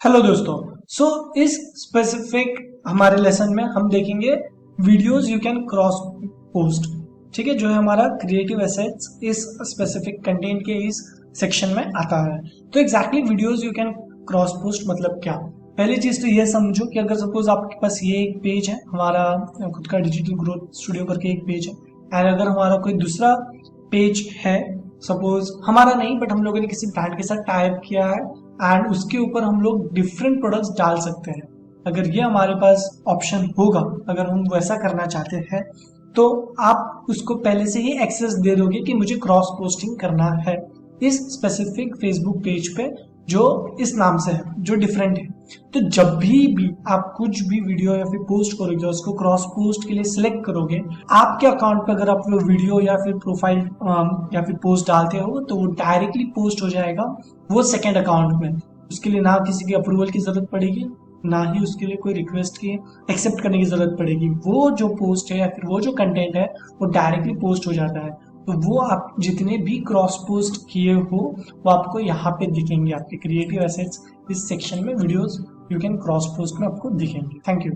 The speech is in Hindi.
हेलो दोस्तों। इस स्पेसिफिक हमारे लेसन में हम देखेंगे videos you can cross post. ठीक है, जो है हमारा क्रिएटिव एसेट्स इस स्पेसिफिक कंटेंट के इस सेक्शन में आता है। तो exactly videos you can cross post मतलब क्या। पहली चीज तो ये समझो कि अगर सपोज आपके पास ये एक पेज है, हमारा खुद का डिजिटल ग्रोथ स्टूडियो करके एक पेज है, एंड अगर हमारा कोई दूसरा पेज है, सपोज हमारा नहीं बट हम लोगों ने किसी ब्रांड के साथ टाइप किया है एंड उसके ऊपर हम लोग डिफरेंट प्रोडक्ट्स डाल सकते हैं। अगर ये हमारे पास ऑप्शन होगा, अगर हम वैसा करना चाहते हैं, तो आप उसको पहले से ही एक्सेस दे दोगे कि मुझे क्रॉस पोस्टिंग करना है इस स्पेसिफिक फेसबुक पेज पे जो इस नाम से है, जो डिफरेंट है। तो जब भी आप कुछ भी वीडियो या फिर पोस्ट करोगे, उसको क्रॉस पोस्ट के लिए सिलेक्ट करोगे, आपके अकाउंट पर अगर आप वो वीडियो या फिर प्रोफाइल या फिर पोस्ट डालते हो तो वो डायरेक्टली पोस्ट हो जाएगा वो सेकेंड अकाउंट में। उसके लिए ना किसी की अप्रूवल की जरूरत पड़ेगी, ना ही उसके लिए कोई रिक्वेस्ट की एक्सेप्ट करने की जरूरत पड़ेगी। वो जो पोस्ट है या फिर वो जो कंटेंट है वो डायरेक्टली पोस्ट हो जाता है। तो वो आप जितने भी क्रॉस पोस्ट किए हो वो आपको यहाँ पे दिखेंगे, आपके क्रिएटिव एसेट्स इस सेक्शन में videos you can cross post में आपको दिखेंगे। Thank you.